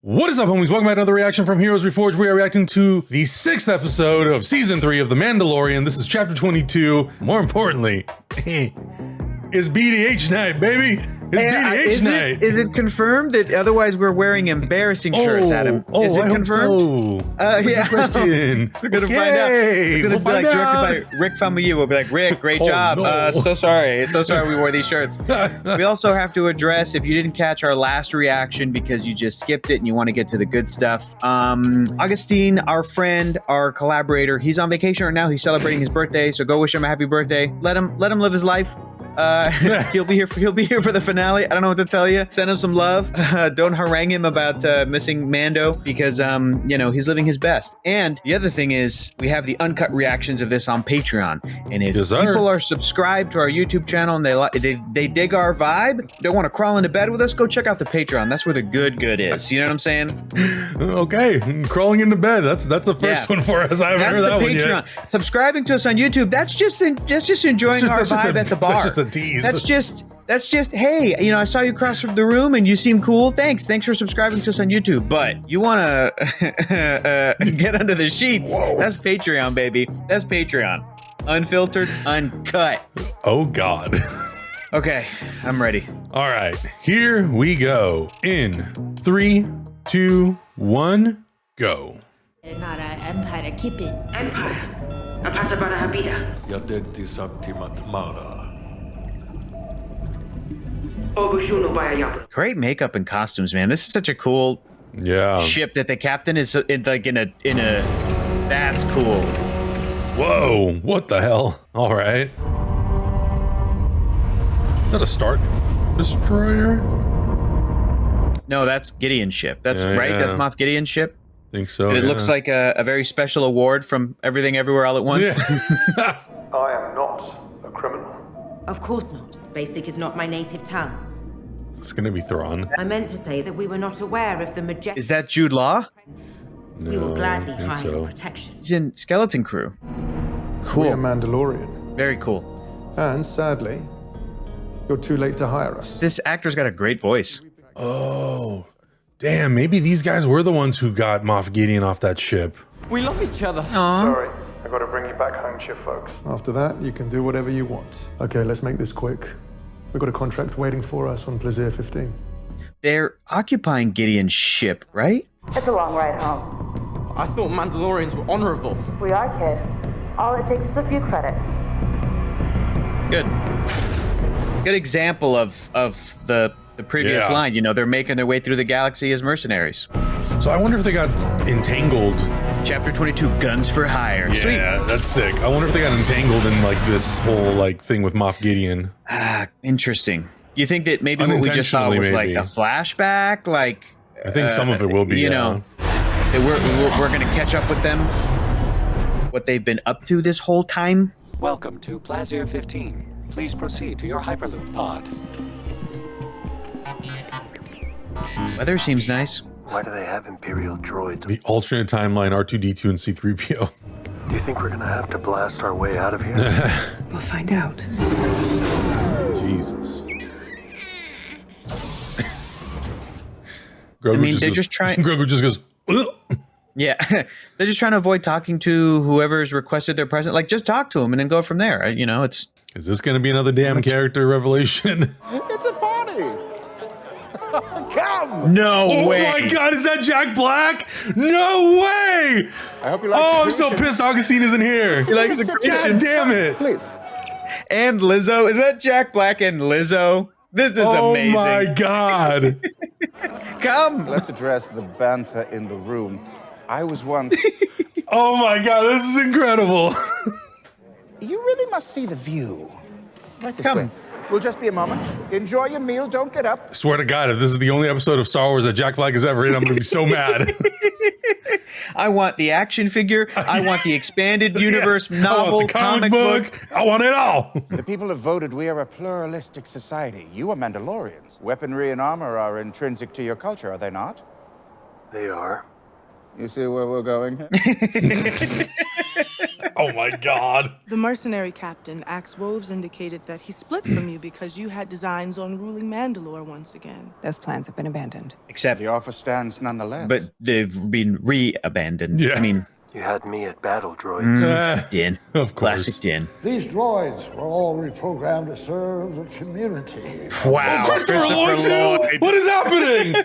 What is up, homies? Welcome back to another reaction from Heroes Reforged. We are reacting to the 6th episode of Season 3 of The Mandalorian. This is Chapter 22. More importantly, it's BDH night, baby. It's BDH night. Is it confirmed that otherwise we're wearing embarrassing shirts, Adam? Is it confirmed? Yeah. Good question. We're going to find out. It's going to be like directed by Rick Famuyiwa. We'll be like, Rick, great job. No. So sorry we wore these shirts. We also have to address, if you didn't catch our last reaction because you just skipped it and you want to get to the good stuff, Augustine, our friend, our collaborator, he's on vacation right now. He's celebrating his birthday, so go wish him a happy birthday. Let him live his life. He'll be here for the finale. I don't know what to tell you. Send him some love. Don't harangue him about missing Mando because he's living his best. And the other thing is we have the uncut reactions of this on Patreon. And if people are subscribed to our YouTube channel and they dig our vibe, don't want to crawl into bed with us, go check out the Patreon. That's where the good is. You know what I'm saying? Okay, crawling into bed. That's the first one for us. I haven't heard that one yet. Subscribing to us on YouTube. That's just enjoying our vibe at the bar. That's just a tease. That's just, hey, I saw you cross from the room and you seem cool. Thanks for subscribing to us on YouTube. But you want to get under the sheets. Whoa. That's Patreon, baby. That's Patreon. Unfiltered, uncut. Oh, God. Okay, I'm ready. All right, here we go. In 3, 2, 1, go. Empire kipping. Empire. Apa para habita. Yadetti Saptimat Mara. Great makeup and costumes, man. This is such a cool ship that the captain is like in a. That's cool. Whoa! What the hell? All right. Is that a Star Destroyer? No, that's Gideon's ship. That's right. That's Moff Gideon's ship. Think so. And it looks like a very special award from Everything Everywhere All at Once. I am not a criminal. Of course not. Basic is not my native tongue. It's gonna be Thrawn. I meant to say that we were not aware of the majestic. Is that Jude Law? We will gladly hire so. protection. He's in Skeleton Crew. Cool. We are Mandalorian. Very cool. And sadly, you're too late to hire us. This actor's got a great voice. Oh, damn! Maybe these guys were the ones who got Moff Gideon off that ship. We love each other. Aww. Sorry, I got to bring you back home, ship folks. After that, you can do whatever you want. Okay, let's make this quick. We've got a contract waiting for us on Plaisir 15. They're occupying Gideon's ship, right? It's a long ride home. I thought Mandalorians were honorable. We are, kid. All it takes is a few credits. Good example of the previous line. They're making their way through the galaxy as mercenaries. So I wonder if they got entangled. Chapter 22, Guns for Hire. Yeah, Sweet. that's sick. I wonder if they got entangled in like this whole thing with Moff Gideon. Interesting. You think that maybe what we just saw was like a flashback? Like I think some of it will be. That we're gonna catch up with them. What they've been up to this whole time. Welcome to Plaisir 15. Please proceed to your Hyperloop pod. Weather seems nice. Why do they have Imperial droids? The alternate timeline, R2-D2 and C-3PO. Do you think we're gonna have to blast our way out of here? We'll find out. Jesus. They're just trying. Grogu just goes. Ugh. Yeah, they're just trying to avoid talking to whoever's requested their present. Like, just talk to them and then go from there. It's. Is this going to be another damn character revelation? It's a party! Come! No way! Oh my God, is that Jack Black? No way! I hope you like I'm so pissed Augustine isn't here. He likes the God damn it! Please. And Lizzo. Is that Jack Black and Lizzo? This is amazing. Oh my God. Come! Let's address the bantha in the room. I was once... Oh my God, this is incredible. You really must see the view. Right this Come. way. We'll just be a moment. Enjoy your meal. Don't get up. I swear to God, if this is the only episode of Star Wars that Jack Black is ever in, I'm going to be so mad. I want the action figure. I want the expanded universe novel, I want the comic book. I want it all. The people have voted we are a pluralistic society. You are Mandalorians. Weaponry and armor are intrinsic to your culture, are they not? They are. You see where we're going? Oh my god. The mercenary captain, Axe Woves, indicated that he split from you because you had designs on ruling Mandalore once again. Those plans have been abandoned. Except, The offer stands nonetheless. but they've been re-abandoned. Yeah. I mean, You had me at battle droids. Din. Of course. Classic Din. These droids were all reprogrammed to serve the community. Wow. Christopher Lloyd too? What is happening?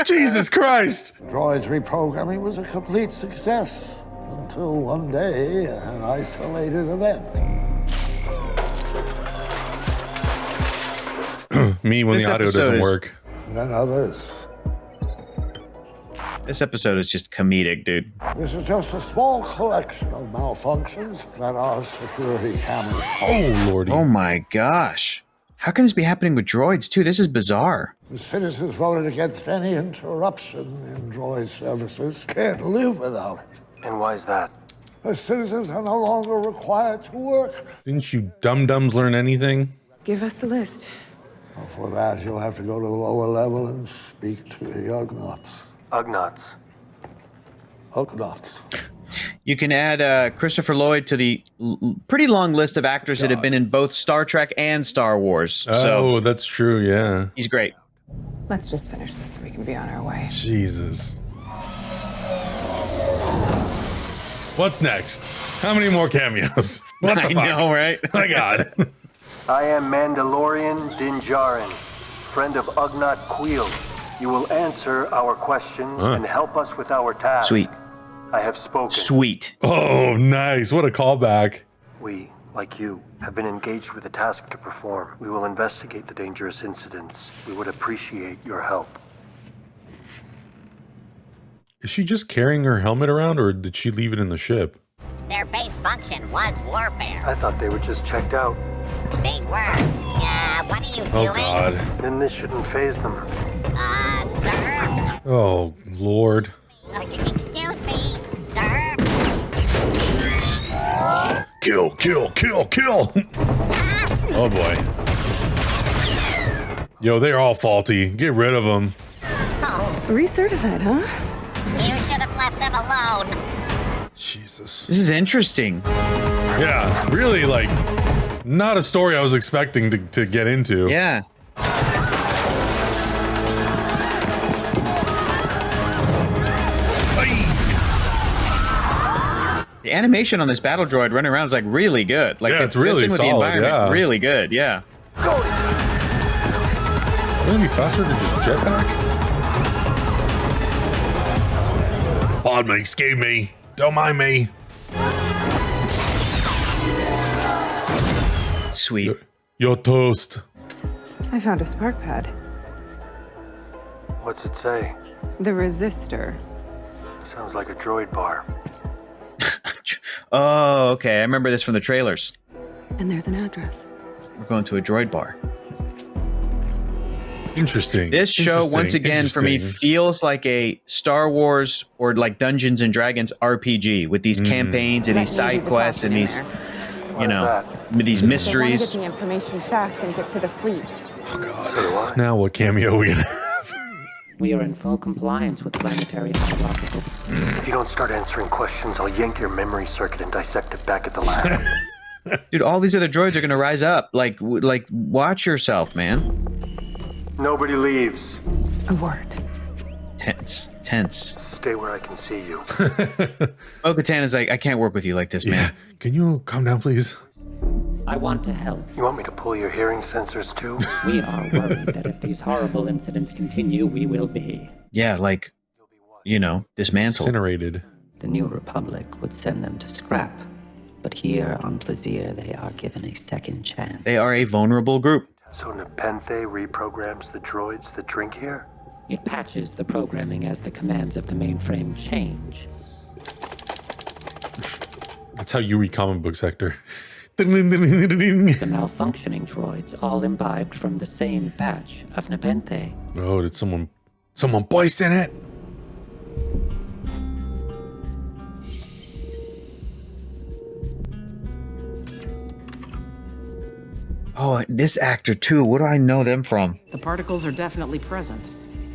Jesus Christ. Droids reprogramming was a complete success until one day, an isolated event. Me when This the audio episode doesn't is- work. Then others. This episode is just comedic, dude. This is just a small collection of malfunctions that our security cameras caught. Oh lordy. Oh my gosh. How can this be happening with droids too? This is bizarre. The citizens voted against any interruption in droid services. Can't live without it. And why is that? The citizens are no longer required to work. Didn't you dum-dums learn anything? Give us the list. Well, for that, you'll have to go to the lower level and speak to the Ugnaughts. Ugnaughts. Ugnaughts. You can add Christopher Lloyd to the pretty long list of actors that have been in both Star Trek and Star Wars. Oh, So that's true, yeah. he's great. Let's just finish this so we can be on our way. Jesus. What's next? How many more cameos? What the I fuck? know, right? My god. I am Mandalorian Din Djarin, friend of Ugnaught Queel. You will answer our questions and help us with our task. Sweet. I have spoken. Sweet. Oh, nice. What a callback. We, like you, have been engaged with a task to perform. We will investigate the dangerous incidents. We would appreciate your help. Is she just carrying her helmet around, or did she leave it in the ship? Their base function was warfare. I thought they were just checked out. They were. What are you doing? Oh, God. Then this shouldn't faze them. Sir? Oh, Lord. Excuse me, sir? Kill, kill, kill, kill. Oh, boy. Yo, they're all faulty. Get rid of them. Oh, Recertified, huh? you should have left them alone. Jesus. This is interesting. Yeah, really, like, not a story I was expecting to get into. Yeah. The animation on this battle droid running around is like really good. Like Yeah, it it's really fits in with solid, the environment. yeah. Really good, yeah. Wouldn't it be faster to just jetpack? Pardon me, excuse me. Don't mind me. Sweet. You're toast. I found a spark pad. What's it say? The resistor. Sounds like a droid bar. Oh, okay. I remember this from the trailers. And there's an address. We're going to a droid bar. Interesting. This show, once again, for me, feels like a Star Wars or like Dungeons and Dragons RPG with these campaigns and these side quests and these, you know, these mysteries. They want to get the information fast and get to the fleet. So do I. Now what cameo are we gonna have? We are in full compliance with planetary hierarchical. If you don't start answering questions, I'll yank your memory circuit and dissect it back at the lab. Dude, all these other droids are gonna rise up. Like, watch yourself, man. Nobody leaves. A word. Tense. Stay where I can see you. Bo-Katan is like, I can't work with you like this, man. Can you calm down, please? I want to help. You want me to pull your hearing sensors too? We are worried that if these horrible incidents continue, we will be. Yeah, like, you know, dismantled. Incinerated. The New Republic would send them to scrap. But here on Plaisir, they are given a second chance. They are a vulnerable group. So Nepenthe reprograms the droids that drink here? It patches the programming as the commands of the mainframe change. That's how you read comic books, Hector. The malfunctioning droids all imbibed from the same batch of Nepenthe. Oh, did someone poison it? Oh, this actor too. What do I know them from? The particles are definitely present.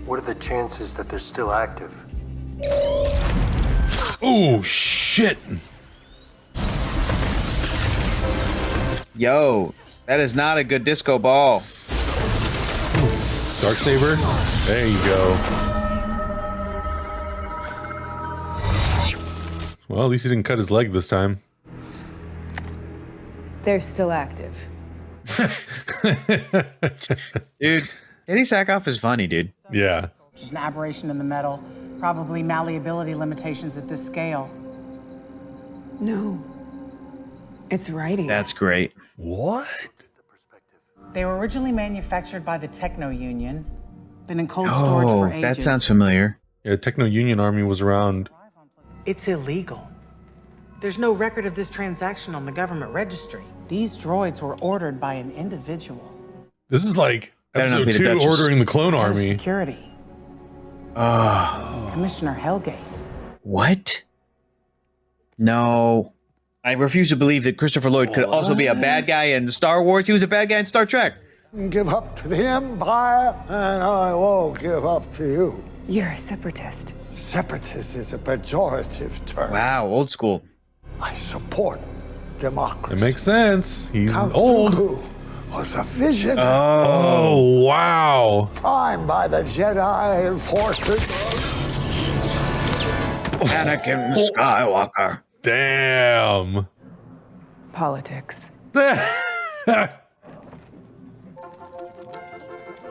What are the chances that they're still active? Oh, shit. Yo, that is not a good disco ball. Darksaber. There you go. Well, at least he didn't cut his leg this time. They're still active. Dude, Eddie Sackhoff is funny, dude. Yeah. Just an aberration in the metal. Probably malleability limitations at this scale. No. It's writing. That's great. What? They were originally manufactured by the Techno Union. Been in cold storage for ages. That sounds familiar. Yeah, Techno Union Army was around. It's illegal. There's no record of this transaction on the government registry. These droids were ordered by an individual. This is like episode 2 ordering the clone army. Security. Oh. Commissioner Hellgate. What? No. I refuse to believe that Christopher Lloyd could also be a bad guy in Star Wars. He was a bad guy in Star Trek. Give up to the Empire, and I won't give up to you. You're a separatist. Separatist is a pejorative term. Wow, old school. I support democracy. It makes sense. He's Count old. Dooku was a vision. Oh, wow. Primed by the Jedi forces. Anakin Skywalker. Damn. Politics.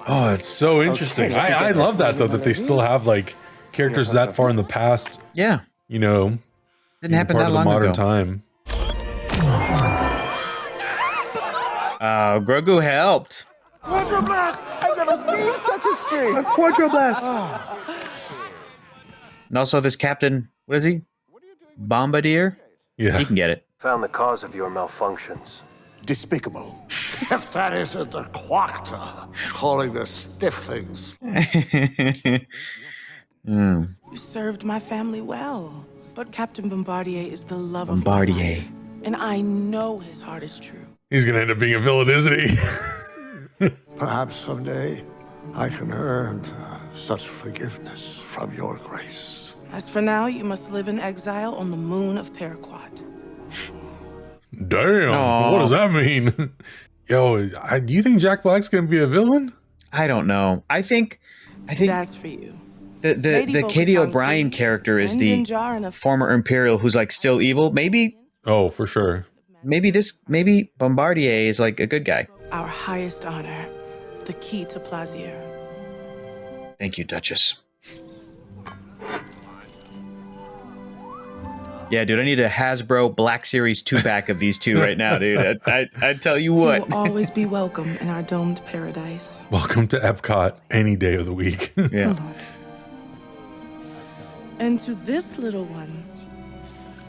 Oh, it's so interesting. I love that though, that they still have like characters that far in the past. Yeah. You know, didn't happen part that of the long modern ago. time. Grogu helped. Quadroblast! I've never seen such a stream. A Quadroblast. And also this Captain, what is he? Bombardier? Yeah. He can get it. Found the cause of your malfunctions. Despicable. If that isn't the Quacta calling the stifflings. You served my family well. But Captain Bombardier is the love of my Bombardier. life. And I know his heart is true. He's gonna end up being a villain, isn't he? Perhaps someday I can earn such forgiveness from your grace. As for now, you must live in exile on the moon of Paraquat. Damn. Aww. What does that mean? Yo, do you think Jack Black's gonna be a villain? I don't know. I think That's for you. the Katie O'Brien character is the former Imperial who's like still evil. Maybe. Oh, for sure. Maybe Bombardier is like a good guy. Our highest honor, the key to Plaisir. Thank you, Duchess. Yeah, dude, I need a Hasbro Black Series 2-pack of these two right now, dude. I tell you You what. will always be welcome in our domed paradise. Welcome to Epcot any day of the week. Yeah. And to this little one,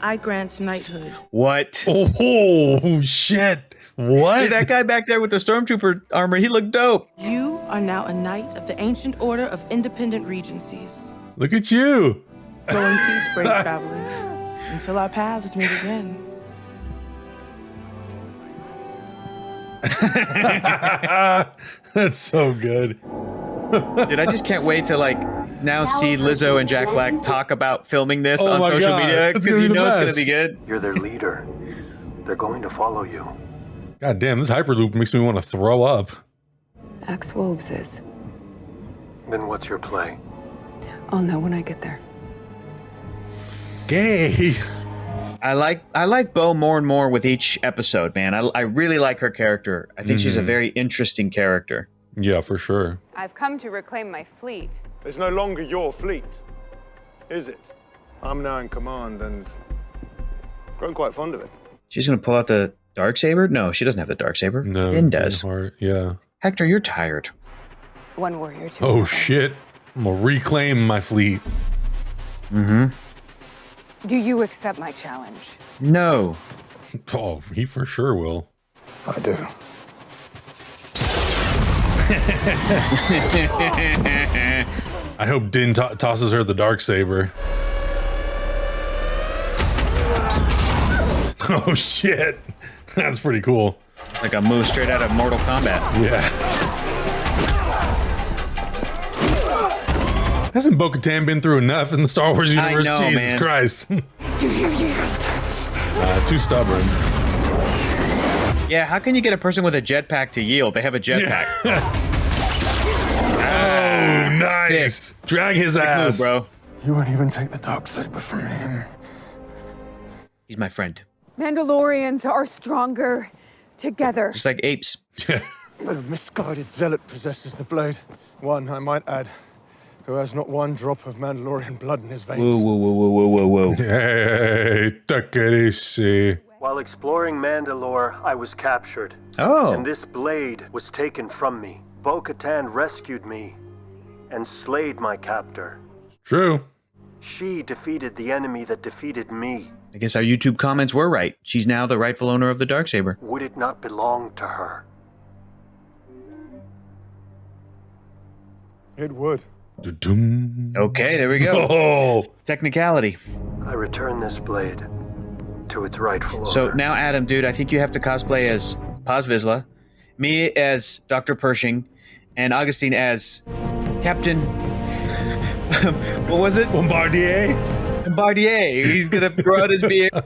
I grant knighthood. What? Oh, shit. What? Dude, that guy back there with the Stormtrooper armor, he looked dope. You are now a knight of the Ancient Order of Independent Regencies. Look at you. Go in peace, brave travelers, until our paths meet again. That's so good. Dude, I just can't wait to like now see Lizzo and Jack Black talk about filming this Oh on my social God. media It's because gonna you be the know it's gonna best. be good. You're their leader. They're going to follow you. God damn, this Hyperloop makes me want to throw up. Wolves is. Then what's your play? I'll know when I get there. Gay. I like Bo more and more with each episode, man. I really like her character. I think she's a very interesting character. Yeah, for sure. I've come to reclaim my fleet. It's no longer your fleet, is it? I'm now in command and grown quite fond of it. She's gonna pull out the Darksaber? No, she doesn't have the Darksaber. No. Din does. Yeah. Hector, you're tired. One warrior, two. Oh, shit. I'm gonna reclaim my fleet. Mm-hmm. Do you accept my challenge? No. Oh, he for sure will. I do. I hope Din tosses her the Darksaber. Oh, shit. That's pretty cool. Like a move straight out of Mortal Kombat. Yeah. Hasn't Bo-Katan been through enough in the Star Wars universe? I know, Jesus man. Christ. Too stubborn. Yeah, how can you get a person with a jetpack to yield? They have a jetpack. Oh, nice. Sick. Drag his ass. Move, bro. You won't even take the Darksaber from him. He's my friend. Mandalorians are stronger together. Just like apes. A misguided zealot possesses the blade. One, I might add, who has not one drop of Mandalorian blood in his veins. Whoa. Hey, take it easy. While exploring Mandalore, I was captured. Oh. And this blade was taken from me. Bo-Katan rescued me and slayed my captor. True. She defeated the enemy that defeated me. I guess our YouTube comments were right. She's now the rightful owner of the Darksaber. Would it not belong to her? It would. Okay, there we go. Oh. Technicality. I return this blade to its rightful owner. So now, Adam, dude, I think you have to cosplay as Paz Vizsla, me as Dr. Pershing, and Augustine as Captain... what was it? Bombardier. He's gonna grow out his beard. Oh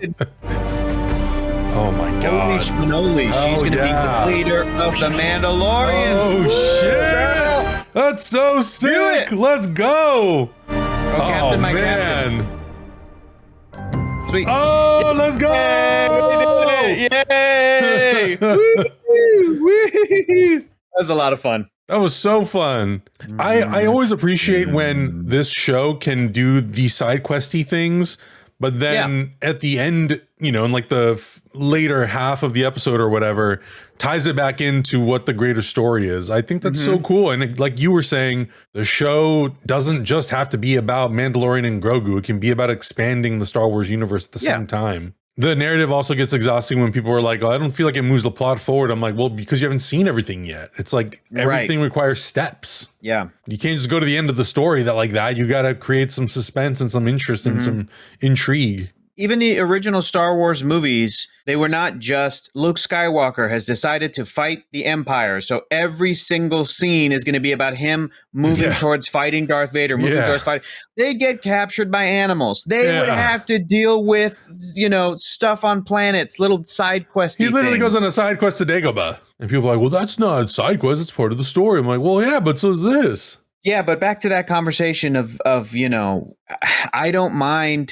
my god. Holy schmanoli. She's gonna be the leader of the Mandalorians. Oh shit. That's so sick. Let's go. Captain, my man. Captain. Sweet. Oh, let's go. Yay! Woo! That was a lot of fun. That was so fun. I always appreciate when this show can do the side questy things, but then at the end, you know, in like the later half of the episode or whatever, ties it back into what the greater story is. I think that's so cool. And like you were saying, the show doesn't just have to be about Mandalorian and Grogu. It can be about expanding the Star Wars universe at the same time. The narrative also gets exhausting when people are like, oh, I don't feel like it moves the plot forward. I'm like, well, because you haven't seen everything yet. It's like everything requires steps. Yeah. You can't just go to the end of the story like that. You got to create some suspense and some interest and some intrigue. Even the original Star Wars movies, they were not just Luke Skywalker has decided to fight the Empire. So every single scene is going to be about him moving towards fighting Darth Vader, moving towards fighting. They get captured by animals. They would have to deal with, you know, stuff on planets, little side quests. He literally goes on a side quest to Dagobah. And people are like, well, that's not a side quest. It's part of the story. I'm like, well, yeah, but so is this. Yeah, but back to that conversation of, you know, I don't mind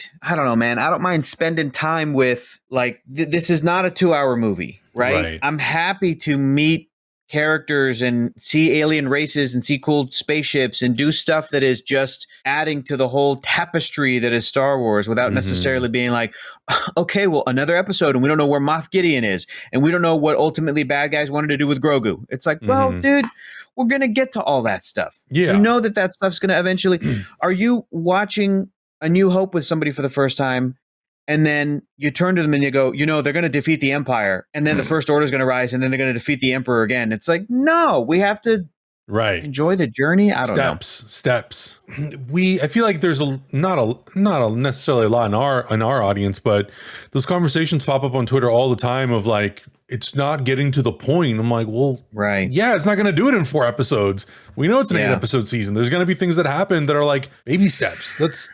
spending time with, like, this is not a 2-hour movie, right? I'm happy to meet characters and see alien races and see cool spaceships and do stuff that is just adding to the whole tapestry that is Star Wars without necessarily being like, okay, well, another episode and we don't know where Moff Gideon is and we don't know what ultimately bad guys wanted to do with Grogu. It's like, well, dude, we're going to get to all that stuff. Yeah. You know that stuff's going to eventually... Are you watching A New Hope with somebody for the first time and then you turn to them and you go, you know, they're going to defeat the Empire and then the First Order is going to rise and then they're going to defeat the Emperor again. It's like, no, we have to enjoy the journey. I don't know. Steps. I feel like there's not necessarily a lot in our audience, but those conversations pop up on Twitter all the time of like, it's not getting to the point. I'm like, well, yeah, it's not going to do it in 4 episodes. We know it's an 8-episode season. There's going to be things that happen that are like baby steps. That's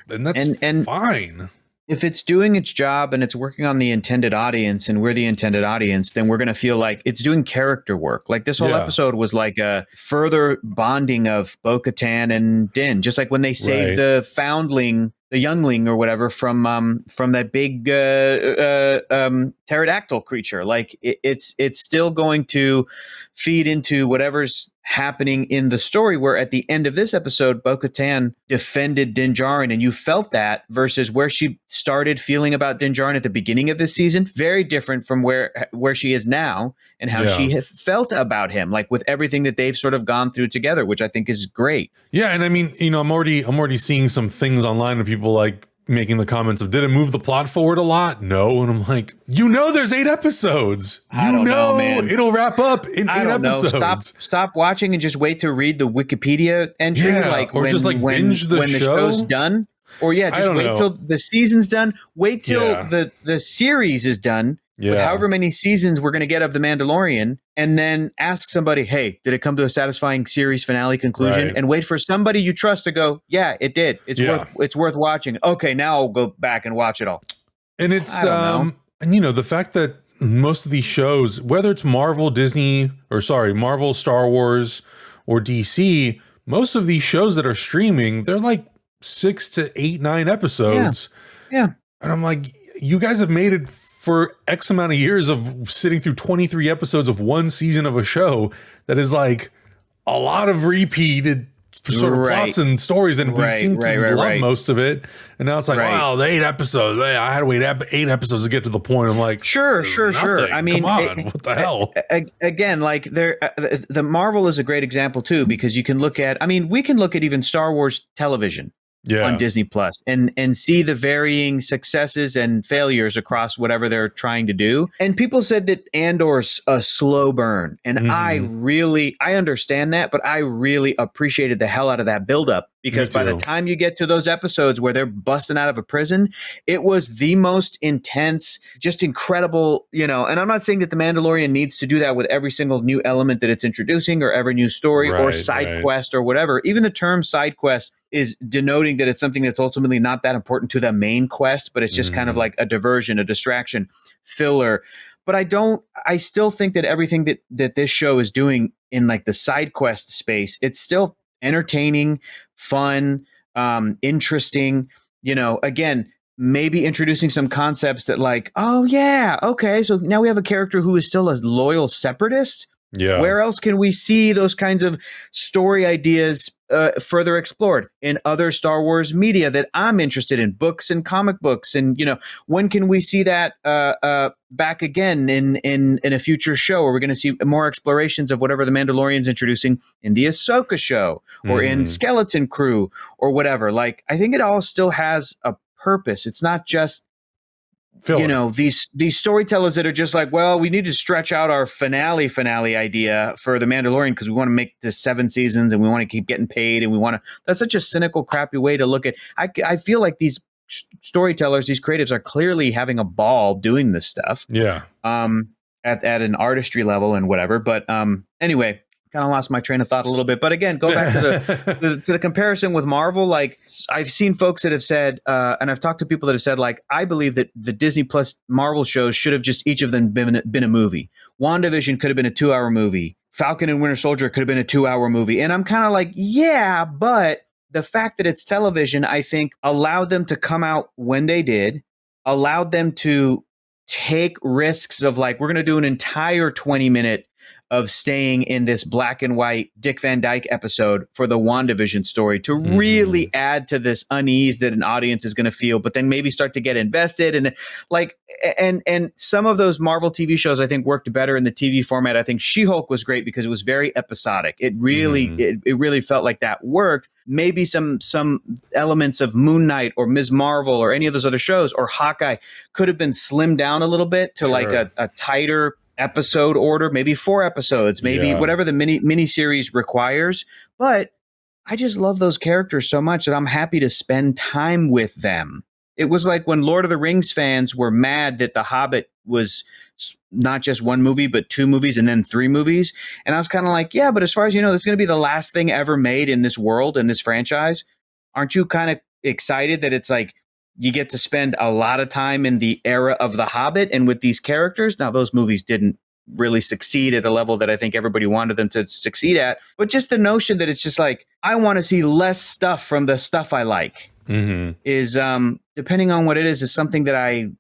fine. If it's doing its job and it's working on the intended audience and we're the intended audience, then we're going to feel like it's doing character work. Like this whole episode was like a further bonding of Bo-Katan and Din, just like when they saved the foundling, the youngling or whatever from that big pterodactyl creature. Like it's still going to feed into whatever's happening in the story, where at the end of this episode, Bo-Katan defended Din Djarin, and you felt that versus where she started feeling about Din Djarin at the beginning of this season. Very different from where she is now and how she has felt about him, like with everything that they've sort of gone through together, which I think is great. Yeah, and I mean, you know, I'm already seeing some things online of people like making the comments of, did it move the plot forward a lot? No. And I'm like, you know, there's 8 episodes. I don't know, man. It'll wrap up in 8 episodes. Stop watching and just wait to read the Wikipedia entry. Or just binge the show. When the show's done. Or just wait till the season's done. Wait till the series is done. With however many seasons we're going to get of The Mandalorian, and then ask somebody, hey, did it come to a satisfying series finale conclusion? And wait for somebody you trust to go, yeah, it did. It's worth watching. Okay, now I'll go back and watch it all. And it's and you know, the fact that most of these shows, whether it's Marvel, Marvel, Star Wars, or DC, most of these shows that are streaming, they're like 6 to 8, 9 episodes. Yeah. And I'm like, you guys have made it for X amount of years of sitting through 23 episodes of one season of a show that is like a lot of repeated sort of plots and stories, and we seem to love most of it. And now it's like, wow, the 8 episodes. I had to wait 8 episodes to get to the point. I'm like, sure. I mean, come on, what the hell? Again, like the Marvel is a great example too, because you can look at, I mean, we can look at even Star Wars television on Disney Plus and see the varying successes and failures across whatever they're trying to do. And people said that Andor's a slow burn. And I understand that, but I really appreciated the hell out of that buildup, because by the time you get to those episodes where they're busting out of a prison, it was the most intense, just incredible, and I'm not saying that The Mandalorian needs to do that with every single new element that it's introducing or every new story or side quest or whatever. Even the term side quest is denoting that it's something that's ultimately not that important to the main quest, but it's just kind of like a diversion, a distraction, filler. But I still think that everything that this show is doing in like the side quest space, it's still entertaining, fun, interesting, again, maybe introducing some concepts that like, oh yeah, okay, so now we have a character who is still a loyal separatist. Yeah. Where else can we see those kinds of story ideas further explored in other Star Wars media that I'm interested in, books and comic books? And, when can we see that back again in a future show? Or we're going to see more explorations of whatever the Mandalorian's introducing in the Ahsoka show or in Skeleton Crew or whatever. Like, I think it all still has a purpose. It's not just these storytellers that are just like, well, we need to stretch out our finale idea for The Mandalorian because we want to make this 7 seasons and we want to keep getting paid and we want to. That's such a cynical, crappy way to look at. I feel like these storytellers, these creatives, are clearly having a ball doing this stuff. Yeah. At an artistry level and whatever. But anyway. Kind of lost my train of thought a little bit, but again, go back to the comparison with Marvel. Like, I've seen folks that have said, and I've talked to people that have said, like, I believe that the Disney Plus Marvel shows should have just each of them been a movie. WandaVision could have been a 2-hour movie. Falcon and Winter Soldier could have been a 2-hour movie. And I'm kind of like, yeah, but the fact that it's television, I think, allowed them to come out when they did, allowed them to take risks of like, we're going to do an entire 20-minute of staying in this black and white Dick Van Dyke episode for the WandaVision story to really add to this unease that an audience is going to feel, but then maybe start to get invested. And like, and some of those Marvel TV shows, I think, worked better in the TV format. I think She-Hulk was great because it was very episodic. It really, it really felt like that worked. Maybe some elements of Moon Knight or Ms. Marvel or any of those other shows or Hawkeye could have been slimmed down a little bit to like a tighter episode order, maybe 4 episodes, maybe whatever the mini series requires. But I just love those characters so much that I'm happy to spend time with them. It was like when Lord of the Rings fans were mad that The Hobbit was not just 1 movie, but 2 movies and then 3 movies. And I was kind of like, yeah, but as far as you know, this is going to be the last thing ever made in this world, in this franchise. Aren't you kind of excited that it's like, you get to spend a lot of time in the era of The Hobbit and with these characters? Now, those movies didn't really succeed at a level that I think everybody wanted them to succeed at. But just the notion that it's just like, I want to see less stuff from the stuff I like is, depending on what it is something that I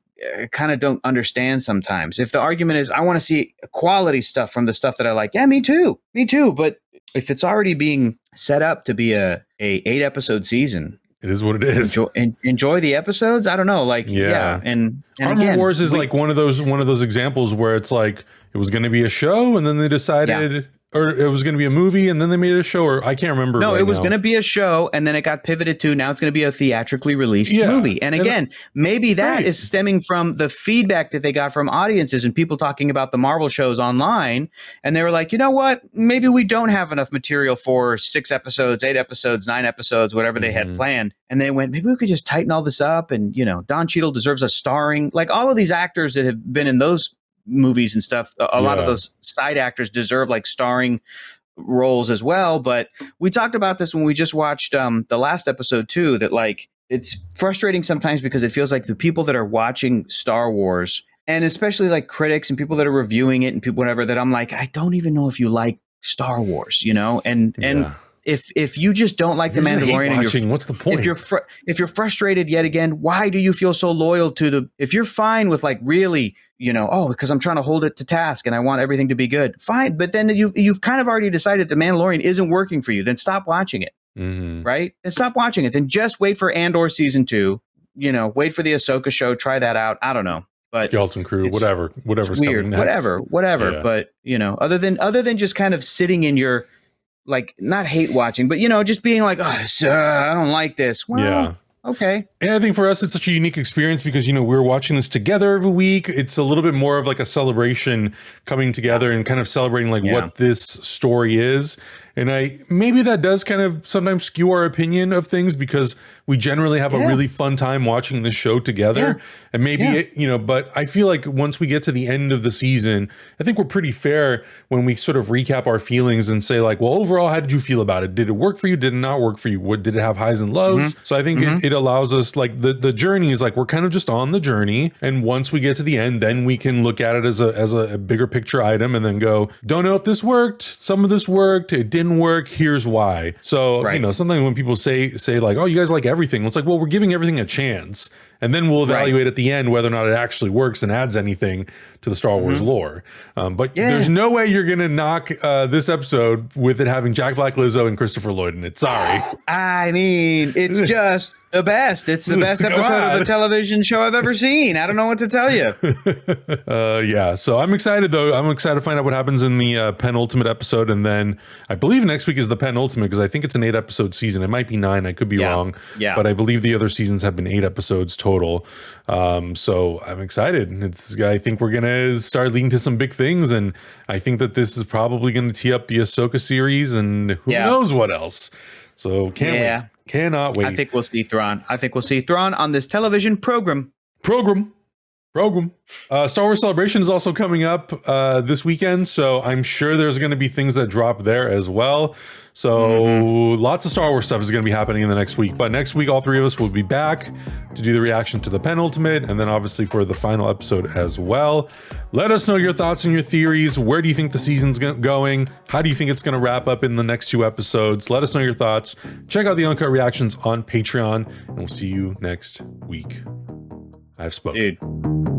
kind of don't understand sometimes. If the argument is, I want to see quality stuff from the stuff that I like. Yeah, me too. But if it's already being set up to be a 8-episode season, it is what it is. Enjoy the episodes. I don't know, like and Armor Wars is like one of those examples where it's like it was going to be a show, and then they decided, or it was going to be a movie, and then they made it a show, or I can't remember. No, it was going to be a show, and then it got pivoted to now it's going to be a theatrically released movie. And again, maybe that is stemming from the feedback that they got from audiences and people talking about the Marvel shows online, and they were like, you know what? Maybe we don't have enough material for 6 episodes, 8 episodes, 9 episodes, whatever they had planned. And they went, maybe we could just tighten all this up, and Don Cheadle deserves a starring, like all of these actors that have been in those movies and stuff, a lot of those side actors deserve like starring roles as well. But we talked about this when we just watched the last episode too, that like it's frustrating sometimes because it feels like the people that are watching Star Wars and especially like critics and people that are reviewing it and people whatever that I'm like, I don't even know if you like Star Wars, you know, and if you just don't like The Mandalorian, watching, what's the point? If you're frustrated yet again, why do you feel so loyal to the? If you're fine with like really, you know, because I'm trying to hold it to task and I want everything to be good, fine. But then you've kind of already decided The Mandalorian isn't working for you. Then stop watching it, right? And stop watching it. Then just wait for Andor season 2. You know, wait for the Ahsoka show. Try that out. I don't know. But Skeleton Crew, whatever's weird, coming next. whatever. Yeah. But you know, other than just kind of sitting in your, like, not hate watching, but you know, just being like, I don't like this. Well, yeah. Okay. And I think for us, it's such a unique experience because, you know, we're watching this together every week. It's a little bit more of like a celebration coming together and kind of celebrating like what this story is. And maybe that does kind of sometimes skew our opinion of things because we generally have a really fun time watching this show together. And maybe, you know, but I feel like once we get to the end of the season, I think we're pretty fair when we sort of recap our feelings and say like, well, overall, how did you feel about it? Did it work for you? Did it not work for you? What did it have highs and lows? So I think it allows us, like, the journey is like, we're kind of just on the journey. And once we get to the end, then we can look at it as a bigger picture item and then go, don't know if this worked. Some of this worked. It didn't work. Here's why. So, you know, sometimes when people say like, oh, you guys like everything. It's like, well, we're giving everything a chance. And then we'll evaluate at the end whether or not it actually works and adds anything to the Star Wars lore. But there's no way you're going to knock this episode with it having Jack Black, Lizzo, and Christopher Lloyd in it. Sorry. I mean, it's just the best. It's the best episode of a television show I've ever seen. I don't know what to tell you. Yeah. So I'm excited, though. I'm excited to find out what happens in the penultimate episode. And then I believe next week is the penultimate because I think it's an 8-episode season. It might be 9. I could be wrong. Yeah. But I believe the other seasons have been 8 episodes total. So I'm excited. I think we're going to start leading to some big things. And I think that this is probably going to tee up the Ahsoka series and who knows what else. So cannot wait. I think we'll see Thrawn. On this television program. Star Wars Celebration is also coming up this weekend, so I'm sure there's going to be things that drop there as well. So lots of Star Wars stuff is going to be happening in the next week. But next week, all three of us will be back to do the reaction to the penultimate, and then obviously for the final episode as well. Let us know your thoughts and your theories. Where do you think the season's going? How do you think it's going to wrap up in the next 2 episodes? Let us know your thoughts. Check out the Uncut Reactions on Patreon, and we'll see you next week. I've spoken. Dude.